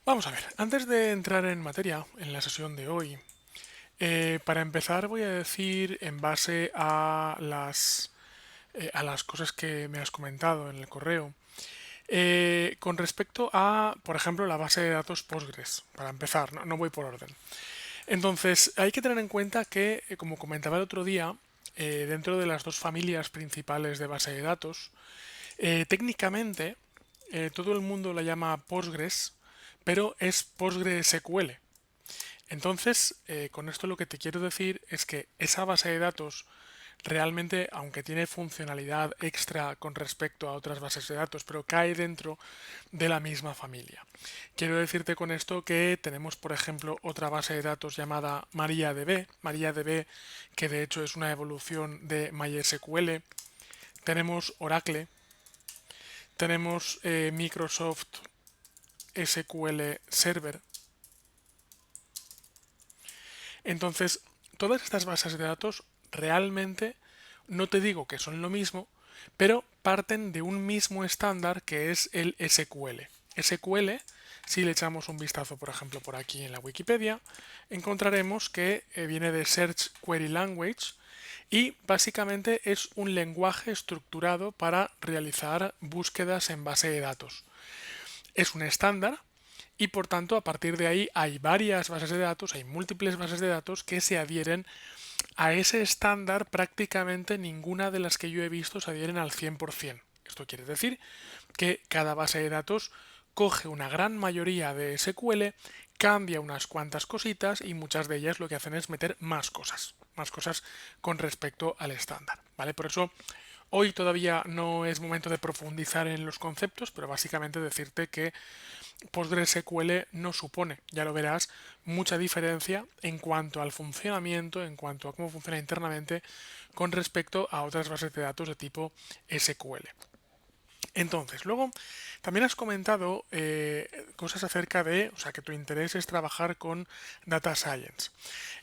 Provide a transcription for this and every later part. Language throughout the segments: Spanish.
Vamos a ver, antes de entrar en materia en la sesión de hoy, para empezar voy a decir en base a las cosas que me has comentado en el correo, con respecto a, por ejemplo, la base de datos Postgres, para empezar, no voy por orden. Entonces, hay que tener en cuenta que, como comentaba el otro día, dentro de las dos familias principales de base de datos, técnicamente todo el mundo la llama Postgres, pero es PostgreSQL. Entonces, con esto lo que te quiero decir es que esa base de datos realmente, aunque tiene funcionalidad extra con respecto a otras bases de datos, pero cae dentro de la misma familia. Quiero decirte con esto que tenemos, por ejemplo, otra base de datos llamada MariaDB, que de hecho es una evolución de MySQL. Tenemos Oracle, tenemos Microsoft SQL Server. Entonces, todas estas bases de datos realmente no te digo que son lo mismo, pero parten de un mismo estándar que es el SQL. SQL, si le echamos un vistazo, por ejemplo, por aquí en la Wikipedia, encontraremos que viene de Search Query Language y básicamente es un lenguaje estructurado para realizar búsquedas en base de datos. Es un estándar y por tanto a partir de ahí hay varias bases de datos, hay múltiples bases de datos que se adhieren a ese estándar. Prácticamente ninguna de las que yo he visto se adhieren al 100%. Esto quiere decir que cada base de datos coge una gran mayoría de SQL, cambia unas cuantas cositas y muchas de ellas lo que hacen es meter más cosas con respecto al estándar, ¿vale? Por eso hoy todavía no es momento de profundizar en los conceptos, pero básicamente decirte que PostgreSQL no supone, ya lo verás, mucha diferencia en cuanto al funcionamiento, en cuanto a cómo funciona internamente con respecto a otras bases de datos de tipo SQL. Entonces, luego también has comentado cosas acerca de, o sea, que tu interés es trabajar con Data Science.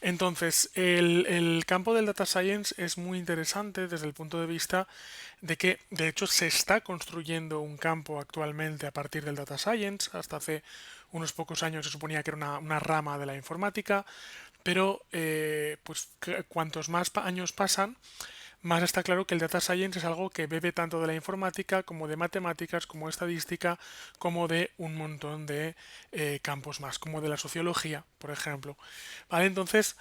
Entonces, el campo del Data Science es muy interesante desde el punto de vista de que, de hecho, se está construyendo un campo actualmente a partir del Data Science. Hasta hace unos pocos años se suponía que era una rama de la informática, pero pues cuantos más años pasan, más está claro que el data science es algo que bebe tanto de la informática como de matemáticas, como de estadística, como de un montón de campos más, como de la sociología, por ejemplo. ¿Vale? Entonces,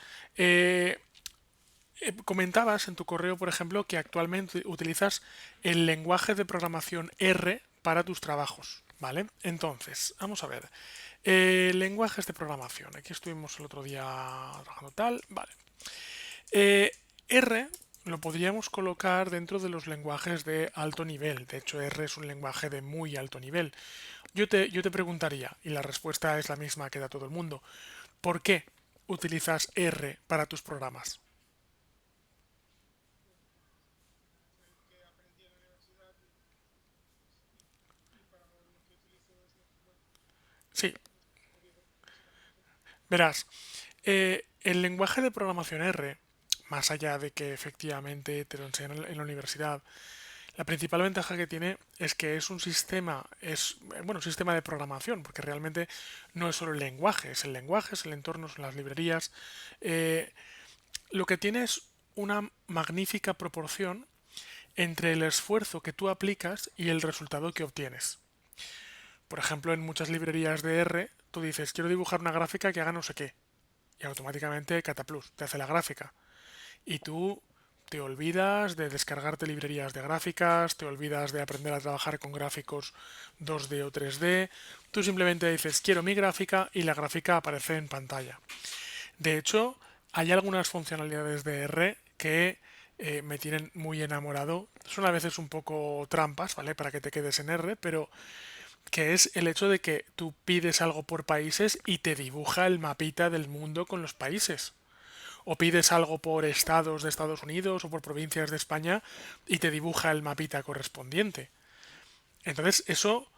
comentabas en tu correo, por ejemplo, que actualmente utilizas el lenguaje de programación R para tus trabajos. ¿Vale? Entonces, vamos a ver. Lenguajes de programación. Aquí estuvimos el otro día trabajando tal. Vale. Eh, R lo podríamos colocar dentro de los lenguajes de alto nivel. De hecho, R es un lenguaje de muy alto nivel. Yo te preguntaría, y la respuesta es la misma que da todo el mundo, ¿por qué utilizas R para tus programas? Sí, verás, el lenguaje de programación R, más allá de que efectivamente te lo enseñan en la universidad, la principal ventaja que tiene es que es un sistema, un sistema de programación, porque realmente no es solo el lenguaje, es el lenguaje, es el entorno, son las librerías. Eh, lo que tiene es una magnífica proporción entre el esfuerzo que tú aplicas y el resultado que obtienes. Por ejemplo, en muchas librerías de R, tú dices, quiero dibujar una gráfica que haga no sé qué, y automáticamente Cataplus te hace la gráfica. Y tú te olvidas de descargarte librerías de gráficas, te olvidas de aprender a trabajar con gráficos 2D o 3D. Tú simplemente dices quiero mi gráfica y la gráfica aparece en pantalla. De hecho, hay algunas funcionalidades de R que me tienen muy enamorado. Son a veces un poco trampas, ¿vale? Para que te quedes en R, pero que es el hecho de que tú pides algo por países y te dibuja el mapita del mundo con los países, o pides algo por estados de Estados Unidos o por provincias de España y te dibuja el mapita correspondiente. Entonces, eso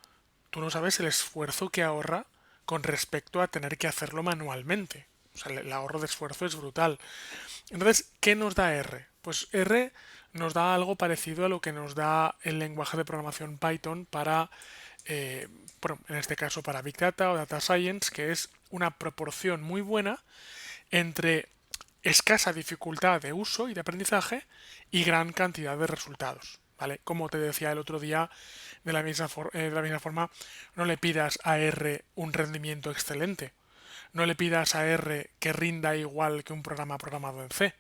tú no sabes el esfuerzo que ahorra con respecto a tener que hacerlo manualmente. O sea, el ahorro de esfuerzo es brutal. Entonces, ¿qué nos da R? Pues R nos da algo parecido a lo que nos da el lenguaje de programación Python para bueno, en este caso para Big Data o Data Science, que es una proporción muy buena entre escasa dificultad de uso y de aprendizaje y gran cantidad de resultados. ¿Vale? Como te decía el otro día, de la misma forma, no le pidas a R un rendimiento excelente. No le pidas a R que rinda igual que un programa programado en C.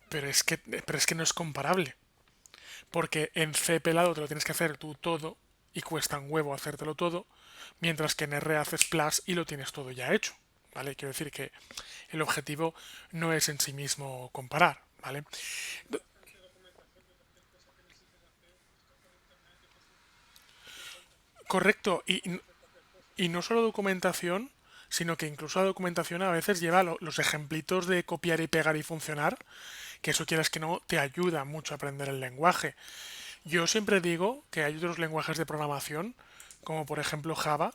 Pero es que no es comparable. Porque en C pelado te lo tienes que hacer tú todo y cuesta un huevo hacértelo todo, mientras que en R haces plus y lo tienes todo ya hecho. ¿Vale? Quiero decir que el objetivo no es en sí mismo comparar, ¿vale? Correcto, y no solo documentación, sino que incluso la documentación a veces lleva los ejemplitos de copiar y pegar y funcionar, que eso quieras que no, te ayuda mucho a aprender el lenguaje. Yo siempre digo que hay otros lenguajes de programación, como por ejemplo Java,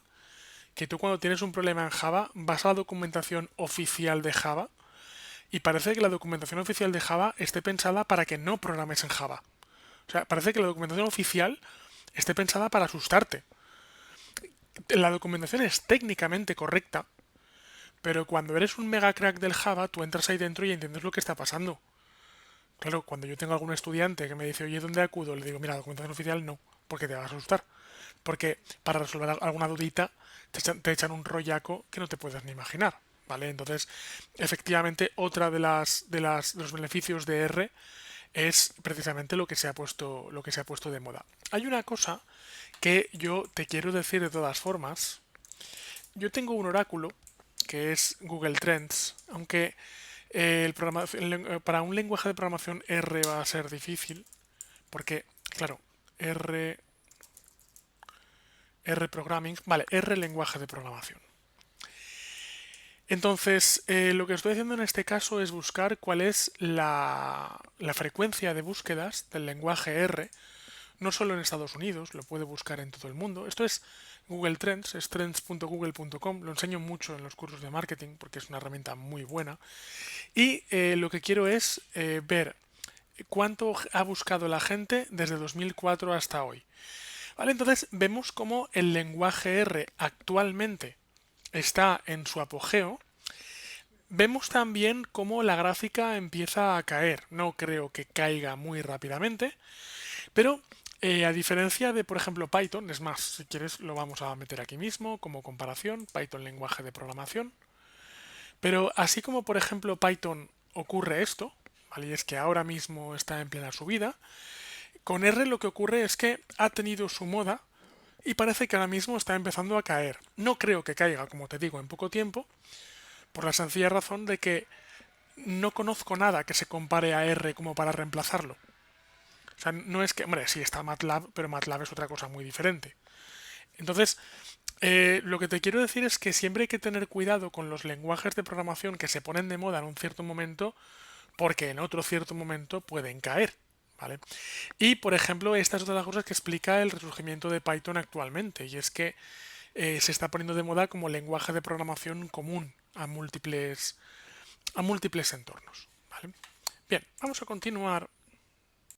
que tú cuando tienes un problema en Java vas a la documentación oficial de Java y parece que la documentación oficial de Java esté pensada para que no programes en Java. O sea, parece que la documentación oficial esté pensada para asustarte. La documentación es técnicamente correcta, pero cuando eres un mega crack del Java, tú entras ahí dentro y entiendes lo que está pasando. Claro, cuando yo tengo algún estudiante que me dice, oye, ¿dónde acudo? Le digo, mira, documentación oficial no, porque te va a asustar. Porque para resolver alguna dudita te echan un rollaco que no te puedes ni imaginar. ¿Vale? Entonces, efectivamente, otra de los beneficios de R es precisamente lo que se ha puesto de moda. Hay una cosa que yo te quiero decir de todas formas. Yo tengo un oráculo que es Google Trends, aunque para un lenguaje de programación R va a ser difícil, porque, claro, R, R programming, vale, R lenguaje de programación. Entonces, lo que estoy haciendo en este caso es buscar cuál es la frecuencia de búsquedas del lenguaje R, no solo en Estados Unidos, lo puede buscar en todo el mundo. Esto es Google Trends, es trends.google.com, lo enseño mucho en los cursos de marketing porque es una herramienta muy buena. Y lo que quiero es ver cuánto ha buscado la gente desde 2004 hasta hoy. ¿Vale? Entonces vemos cómo el lenguaje R actualmente está en su apogeo. Vemos también cómo la gráfica empieza a caer. No creo que caiga muy rápidamente, pero a diferencia de, por ejemplo, Python, es más, si quieres lo vamos a meter aquí mismo como comparación, Python lenguaje de programación. Pero así como, por ejemplo, Python ocurre esto, ¿vale? Y es que ahora mismo está en plena subida, con R lo que ocurre es que ha tenido su moda y parece que ahora mismo está empezando a caer. No creo que caiga, como te digo, en poco tiempo, por la sencilla razón de que no conozco nada que se compare a R como para reemplazarlo. O sea, no es que, hombre, sí está MATLAB, pero MATLAB es otra cosa muy diferente. Entonces, lo que te quiero decir es que siempre hay que tener cuidado con los lenguajes de programación que se ponen de moda en un cierto momento, porque en otro cierto momento pueden caer. ¿Vale? Y, por ejemplo, esta es otra de las cosas que explica el resurgimiento de Python actualmente, y es que se está poniendo de moda como lenguaje de programación común a múltiples entornos. ¿Vale? Bien, vamos a continuar